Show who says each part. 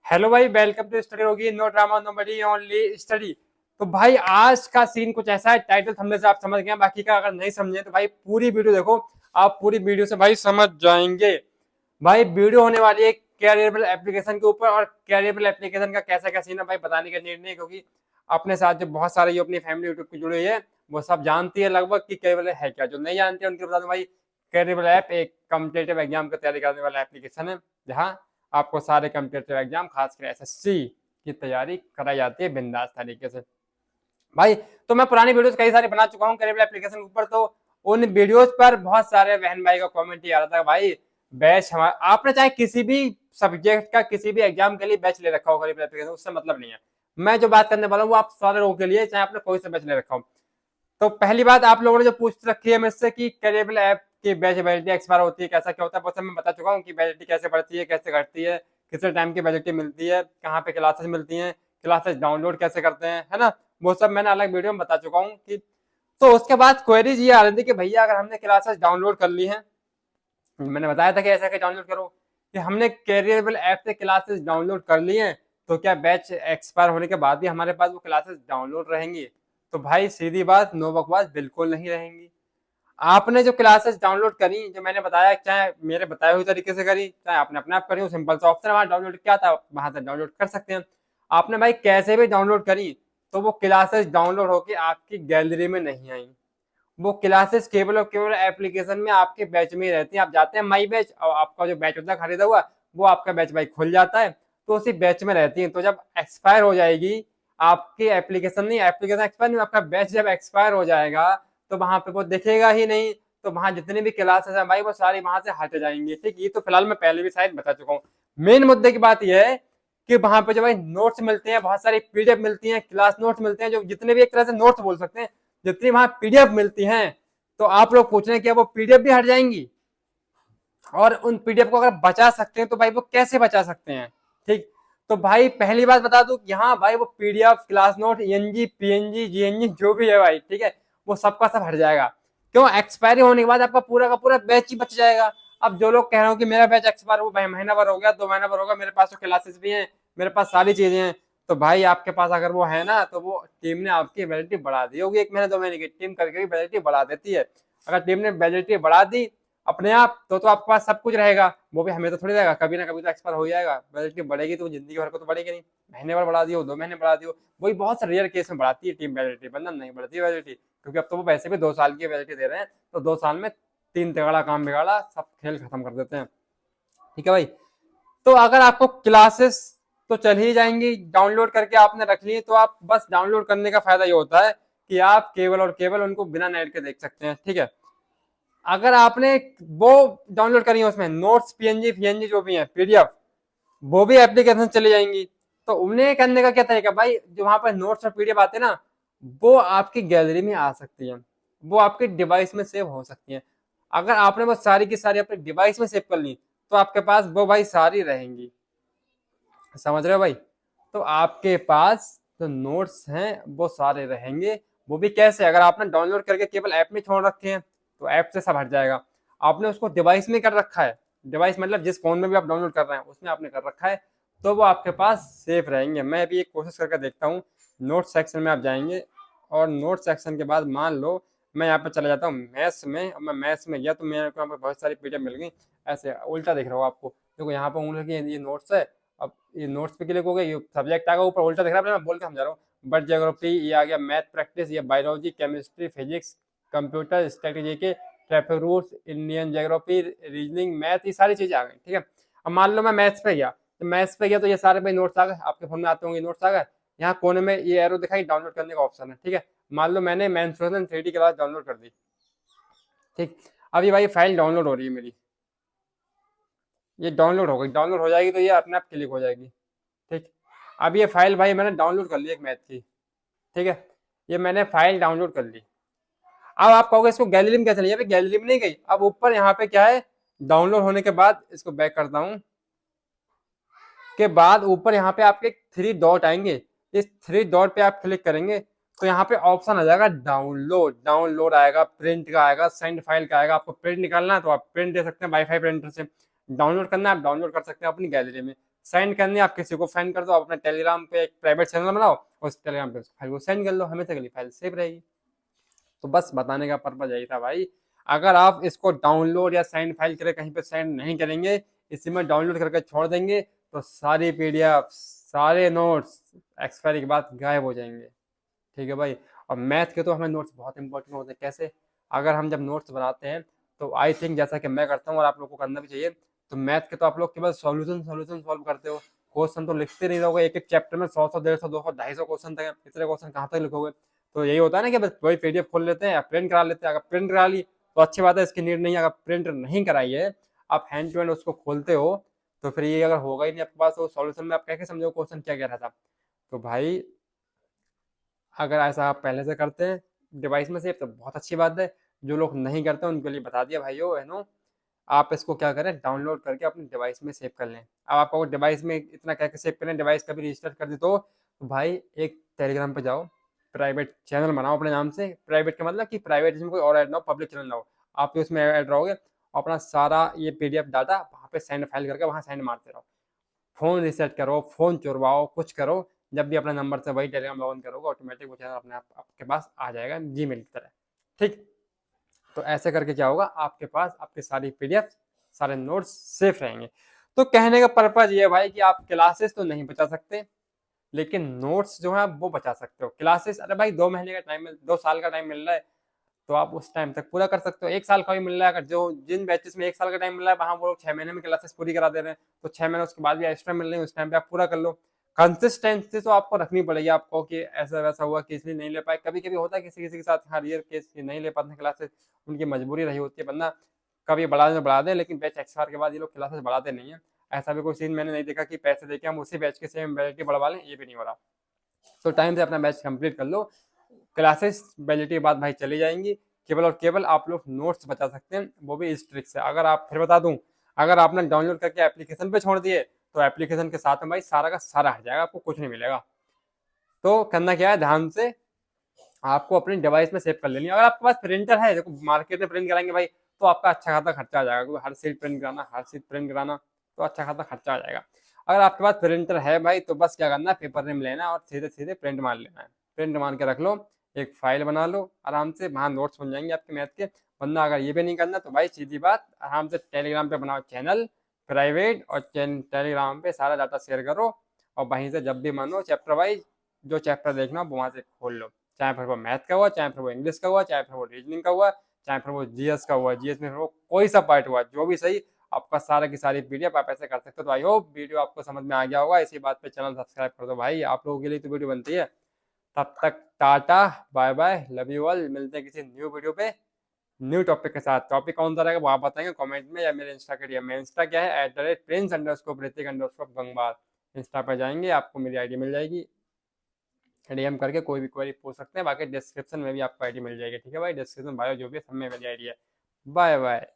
Speaker 1: Hello भाई, welcome to study होगी, no drama no बडी only study. तो भाई आज का सीन कुछ ऐसा है, टाइटल थंबनेल से आप समझ गए, बाकी का अगर नहीं समझे तो भाई पूरी वीडियो देखो। आप पूरी वीडियो से भाई समझ जाएंगे। भाई वीडियो होने वाली है कैरियरेबल एप्लीकेशन के ऊपर, और कैरियरेबल एप्लीकेशन का कैसा क्या सीन है भाई बताने का निर्णय, क्योंकि अपने साथ जो बहुत सारे जो अपनी फैमिली यूट्यूब की जुड़ी हुई है वो सब जानती है लगभग कि कैरियरेबल है क्या। जो नहीं जानते हैं उनके बता दूं भाई, कैरियरेबल ऐप एक कॉम्पिटेटिव एग्जाम की तैयारी करने वाला एप्लीकेशन है, जहाँ आपको सारे कॉम्पिटेटिव एग्जाम खासकर एसएससी की तैयारी कराई जाती है बिंदास तरीके से भाई। तो मैं पुरानी वीडियोस कई सारी बना चुका हूँ कैरियर एप्लीकेशन के ऊपर। तो उन वीडियोस पर बहुत सारे बहन भाई का कमेंट ही आ रहा था भाई, बैच हमारा आपने चाहे किसी भी सब्जेक्ट का किसी भी एग्जाम के लिए बैच ले रखा हो कैरियर एप्लीकेशन, उससे मतलब नहीं है। मैं जो बात करने वाला हूँ वो आप सारे लोगों के लिए, चाहे आपने कोई सा बैच ले रखा हो। तो पहली बात, आप लोगों ने जो पूछ रखी है मुझसे कि कैरियरेबल ऐप की बैच वैलिडिटी एक्सपायर होती है, कैसा क्या होता है, वो सब मैं बता चुका हूँ कि वैलिडिटी कैसे बढ़ती है, कैसे घटती है, कितने टाइम की वैलिडिटी मिलती है, कहाँ पे क्लासेस मिलती हैं, क्लासेस डाउनलोड कैसे करते हैं, है ना। वो सब मैंने अलग वीडियो में बता चुका हूँ कि। तो उसके बाद क्वेरीज ये आ रही थी कि भैया अगर हमने क्लासेस डाउनलोड कर ली हैं, मैंने बताया था कि ऐसा कि डाउनलोड करो, कि हमने कैरियरेबल ऐप से क्लासेस डाउनलोड कर ली हैं तो क्या बैच एक्सपायर होने के बाद भी हमारे पास वो क्लासेस डाउनलोड रहेंगी। तो भाई सीधी बात, नो बकवास, बिल्कुल नहीं रहेंगी। आपने जो क्लासेस डाउनलोड करी, जो मैंने बताया, चाहे मेरे बताए हुए तरीके से करी, चाहे आपने अपने आप करी, सिंपल सा ऑप्शन वहां डाउनलोड किया था, वहां से डाउनलोड कर सकते हैं। आपने भाई कैसे भी डाउनलोड करी तो वो क्लासेस डाउनलोड होके आपकी गैलरी में नहीं आई। वो क्लासेस केवल और केवल एप्लीकेशन में आपके बैच में ही रहती हैं। आप जाते हैं माई बैच और आपका जो बैच होता है खरीदा हुआ, वो आपका बैच भाई खुल जाता है, तो उसी बैच में रहती है। तो जब एक्सपायर हो जाएगी आपकी एप्लीकेशन, नहीं एप्लीकेशन एक्सपायर नहीं, आपका बैच जब एक्सपायर हो जाएगा तो वहां पे वो दिखेगा ही नहीं। तो वहां जितनी भी क्लासेस हैं भाई वो सारी वहां से हट जाएंगी। ठीक, ये तो फिलहाल मैं पहले भी शायद बता चुका हूँ। मेन मुद्दे की बात यह है कि वहां पे जो भाई नोट्स मिलते हैं, बहुत सारी पीडीएफ मिलती हैं, क्लास नोट्स मिलते हैं, जो जितने भी एक तरह से नोट्स बोल सकते हैं, जितनी वहां पीडीएफ मिलती हैं, तो आप लोग पूछ रहे हैं कि वो पीडीएफ भी हट जाएंगी। और उन पीडीएफ को अगर बचा सकते हैं तो भाई वो कैसे बचा सकते हैं। ठीक, तो भाई पहली बात बता दूं, यहाँ भाई वो पीडीएफ क्लास नोट एनजी पीएनजी जीएनजी जो भी है भाई, ठीक है, वो सबका सब हट जाएगा। क्यों? एक्सपायरी होने के बाद आपका पूरा का पूरा बैच ही बच जाएगा। अब जो लोग कह रहे हो कि मेरा बैच एक्सपायर हो महीना भर हो गया, 2 महीना भर होगा, मेरे पास तो क्लासेस भी हैं, मेरे पास सारी चीजें हैं, तो भाई आपके पास अगर वो है ना, तो वो टीम ने आपकी वैलिडिटी बढ़ा दी होगी। 1 महीने 2 महीने की टीम कभी कभी वैलिडिटी बढ़ा देती है। अगर टीम ने वैलिडिटी बढ़ा दी अपने आप, तो आपके पास सब कुछ रहेगा। वो भी हमें तो थोड़ी रहेगा, कभी ना कभी तो एक्सपायर हो जाएगा। वैलिडिटी बढ़ेगी तो जिंदगी भर को तो बढ़ेगी नहीं, महीने भर बढ़ा दियो, 2 महीने बढ़ा दियो, वही बहुत से रेयर केस में बढ़ाती है टीम वैलिडिटी, वरना नहीं बढ़ती है वैलिडिटी, क्योंकि अब तो वो वैसे भी 2 साल की वैलिडिटी दे रहे हैं, तो 2 साल में 3 तगड़ा काम बिगाड़ा, सब खेल खत्म कर देते हैं। ठीक है भाई। तो अगर आपको क्लासेस तो चल ही जाएंगी, डाउनलोड करके आपने रख ली, तो आप बस डाउनलोड करने का फायदा ये होता है कि आप केवल और केवल उनको बिना नेट के देख सकते हैं। ठीक है, अगर आपने वो डाउनलोड करी है, उसमें नोट्स पीएनजी पीएनजी जो भी है पीडीएफ, वो भी एप्लीकेशन चली जाएंगी। तो उन्हें करने का क्या तरीका भाई, जो वहां पर नोट्स और पीडीएफ आते हैं ना, वो आपकी गैलरी में आ सकती है, वो आपके डिवाइस में सेव हो सकती है। अगर आपने वो सारी की सारी अपने डिवाइस में सेव कर ली तो आपके पास वो भाई सारी रहेंगी। समझ रहे हो भाई? तो आपके पास जो नोट्स हैं वो सारे रहेंगे। वो भी कैसे? अगर आपने डाउनलोड करके केवल ऐप में छोड़ रखे हैं तो ऐप से सब हट जाएगा। आपने उसको डिवाइस में कर रखा है, डिवाइस मतलब जिस फोन में भी आप डाउनलोड कर रहे हैं उसमें आपने कर रखा है, तो वो आपके पास सेफ रहेंगे। मैं भी एक कोशिश करके देखता हूँ। नोट सेक्शन में आप जाएंगे और नोट सेक्शन के बाद मान लो मैं यहाँ पे चला जाता हूँ मैथ्स में, और मैं मैथ्स में गया तो मेरे को यहाँ पे बहुत सारी पीडीएफ मिल गई। ऐसे उल्टा दिख रहा हो आपको, देखो यहाँ पे उंगली की ये नोट्स है। अब ये नोट्स पे क्लिक हो गया, ये सब्जेक्ट आ गया, ऊपर उल्टा दिख रहा है, मैं बोल के समझा रहा हूँ। बट ज्योग्राफी ये आ गया, मैथ प्रैक्टिस, ये biology chemistry physics computer strategy के traffic rules, Indian geography, reasoning, math, ये सारी चीजें आ गई। ठीक है, अब मान लो मैं मैथ्स पे गया, तो मैथ्स पे गया तो ये सारे भाई नोट्स आ गए, आपके फोन में आते होंगे नोट्स आ गए। यहाँ कोने में ये एरो दिखाई, डाउनलोड करने का ऑप्शन है। ठीक है, मान लो मैंने मेंस्ट्रुएशन 3D क्लास डाउनलोड कर दी। ठीक, अब ये भाई फाइल डाउनलोड हो रही है मेरी, ये डाउनलोड हो गई, डाउनलोड हो जाएगी तो ये अपने आप क्लिक हो जाएगी। ठीक, अब ये फाइल भाई मैंने डाउनलोड कर ली एक मैथ की। ठीक है, ये मैंने फाइल डाउनलोड कर ली। अब आप कहोगे इसको गैलरी में कैसे नहीं, अभी गैलरी में नहीं गई। अब ऊपर यहाँ पे क्या है, डाउनलोड होने के बाद इसको बैक करता हूँ, के बाद ऊपर यहाँ पे आपके 3 डॉट आएंगे। इस 3 डॉट पे आप क्लिक करेंगे तो यहाँ पे ऑप्शन आ जाएगा डाउनलोड, डाउनलोड आएगा, प्रिंट का आएगा, सेंड फाइल का आएगा। आपको प्रिंट निकालना है तो आप प्रिंट दे सकते हैं वाईफाई प्रिंटर से, डाउनलोड करना है आप डाउनलोड कर सकते हैं अपनी गैलरी में। सेंड करनी है, आप किसी को सेंड कर दो, आप अपने टेलीग्राम पे एक प्राइवेट चैनल बनाओ, उस टेलीग्राम पे फाइल को सेंड कर लो, हमेशा के लिए फाइल सेव रहेगी। तो बस बताने का पर्पज यही था भाई। अगर आप इसको डाउनलोड या सेंड फाइल करके कहीं पे सेंड नहीं करेंगे, इसी में डाउनलोड करके छोड़ देंगे, तो सारी पीडीएफ, सारे नोट्स एक्सपायरी के बाद गायब हो जाएंगे। ठीक है भाई। और मैथ के तो हमें नोट्स बहुत इंपॉर्टेंट होते हैं। कैसे? अगर हम जब नोट्स बनाते हैं तो आई थिंक जैसा कि मैं करता हूँ और आप लोग को करना भी चाहिए, तो मैथ के तो आप लोग केवल सॉल्यूशन सॉल्यूशन सॉल्व करते हो, क्वेश्चन तो लिखते नहीं रहोगे। एक एक चैप्टर में 100 100 150 200 250 क्वेश्चन तक, इतने क्वेश्चन कहाँ तक लिखोगे? तो यही होता है ना कि बस वही पीडीएफ खोल लेते हैं या प्रिंट करा लेते हैं। अगर प्रिंट करा ली तो अच्छी बात है, इसकी नीड नहीं है। अगर प्रिंट नहीं कराई है, आप हैंड टू हैंड उसको खोलते हो, तो फिर ये अगर होगा ही नहीं आपके पास, तो सॉल्यूशन में आप कैसे समझो क्वेश्चन क्या कह रहा था? तो भाई अगर ऐसा आप पहले से करते हैं डिवाइस में सेव, तो बहुत अच्छी बात है। जो लोग नहीं करते उनके लिए बता दिया भाइयों बहनों, आप इसको क्या करें, डाउनलोड करके अपनी डिवाइस में सेव कर लें। अब आपको डिवाइस में इतना कैसे सेव करें, डिवाइस कभी रजिस्टर कर दी तो भाई एक टेलीग्राम पे जाओ, प्राइवेट चैनल बनाओ अपने नाम से। प्राइवेट का मतलब कि प्राइवेट जिसमें कोई और ऐड ना हो, पब्लिक चैनल ना हो, आप भी उसमें ऐड रहोगे, अपना सारा ये पीडीएफ डाटा वहाँ पे सेंड फाइल करके वहाँ सेंड मारते रहो। फ़ोन रीसेट करो, फ़ोन चुरवाओ, कुछ करो, जब भी अपने नंबर से वही टेलीग्राम लॉगिन करोगे, ऑटोमेटिक वो चैनल अपने आप आपके पास आ जाएगा जीमेल की तरह। ठीक? तो ऐसे करके क्या होगा, आपके पास आपकी सारी पीडीएफ, सारे नोट्स सेफ रहेंगे। तो कहने का पर्पज ये है भाई कि आप क्लासेस तो नहीं बचा सकते, लेकिन नोट्स जो है वो बचा सकते हो। क्लासेस, अरे भाई 2 महीने का टाइम 2 साल का टाइम मिल रहा है, तो आप उस टाइम तक पूरा कर सकते हो। 1 साल का भी मिल रहा है, अगर जो जिन बैचेस में 1 साल का टाइम मिल रहा है, वहाँ वो लोग 6 महीने में क्लासेस पूरी करा दे रहे हैं, तो 6 महीने उसके बाद भी एक्स्ट्रा मिल रही है, उस टाइम पे आप पूरा कर लो। कंसिस्टेंसी तो आपको रखनी पड़ेगी आपको, कि ऐसा वैसा हुआ कि इसलिए नहीं ले पाए। कभी कभी होता है किसी किसी के साथ, हाँ रियर केस नहीं ले पाते क्लासेस, उनकी मजबूरी रही होती है, बंदा कभी बढ़ा दे, लेकिन बैच एक्सपायर के बाद ये लोग क्लासेस बढ़ाते नहीं है। ऐसा भी कोई सीन मैंने नहीं देखा कि पैसे देके हम उसी बैच के सेम वैलिडिटी बढ़वा लें, ये भी नहीं हो रहा। तो टाइम से अपना बैच कंप्लीट कर लो, क्लासेस वैलिडिटी के बाद भाई चली जाएंगी। केवल और केवल आप लोग नोट्स बचा सकते हैं, वो भी इस ट्रिक से। अगर आप, फिर बता दूं, अगर आपने डाउनलोड करके एप्लीकेशन पे छोड़ दिए, तो एप्लीकेशन के साथ में भाई सारा का सारा हट जाएगा, आपको कुछ नहीं मिलेगा। तो करना क्या है, ध्यान से आपको अपनी डिवाइस में सेव कर लेनी है। अगर आपके पास प्रिंटर है, देखो मार्केट में प्रिंट कराएंगे भाई, तो आपका अच्छा खासा खर्चा आ जाएगा, क्योंकि हर सीट प्रिंट कराना, तो अच्छा खासा खर्चा आ जाएगा। अगर आपके पास प्रिंटर है भाई, तो बस क्या करना है, पेपर रिम लेना और सीधे सीधे प्रिंट मार लेना है। प्रिंट मार के रख लो, एक फाइल बना लो आराम से, वहाँ नोट्स बन जाएंगे आपके मैथ के। वरना अगर ये भी नहीं करना, तो भाई सीधी बात, आराम से टेलीग्राम पे बनाओ चैनल प्राइवेट, और टेलीग्राम पे सारा डाटा शेयर करो, और वहीं से जब भी मन हो चैप्टर वाइज जो चैप्टर देखना हो वहाँ से खोल लो। चाहे फिर वो मैथ का हुआ, चाहे फिर वो इंग्लिश का हुआ, चाहे फिर वो रीजनिंग का हुआ, चाहे फिर वो जीएस का हुआ, जीएस में फिर वो कोई सा पार्ट हुआ, जो भी सही, आपका सारा की सारी पीडीएफ आप ऐसे कर सकते हो। तो आई होप वीडियो आपको समझ में आ गया होगा। इसी बात पे चैनल सब्सक्राइब कर दो भाई, आप लोगों के लिए तो वीडियो बनती है। तब तक tata bye bye, love you all. मिलते हैं किसी न्यू वीडियो पे, न्यू टॉपिक के साथ। टॉपिक कौन सा रहेगा वो आप बताएंगे कमेंट में, या मेरे इंस्टा के डीएम में। इंस्टा क्या है, @prince_ऋतिक_गंगवार। इंस्टा पर जाएंगे, आपको मेरी आईडी मिल जाएगी, डीएम करके कोई भी क्वेरी पूछ सकते हैं। बाकी डिस्क्रिप्शन में भी आपको आईडी मिल जाएगी। ठीक है भाई, डिस्क्रिप्शन बायो जो भी है सब में मेरी आईडी है। Bye bye.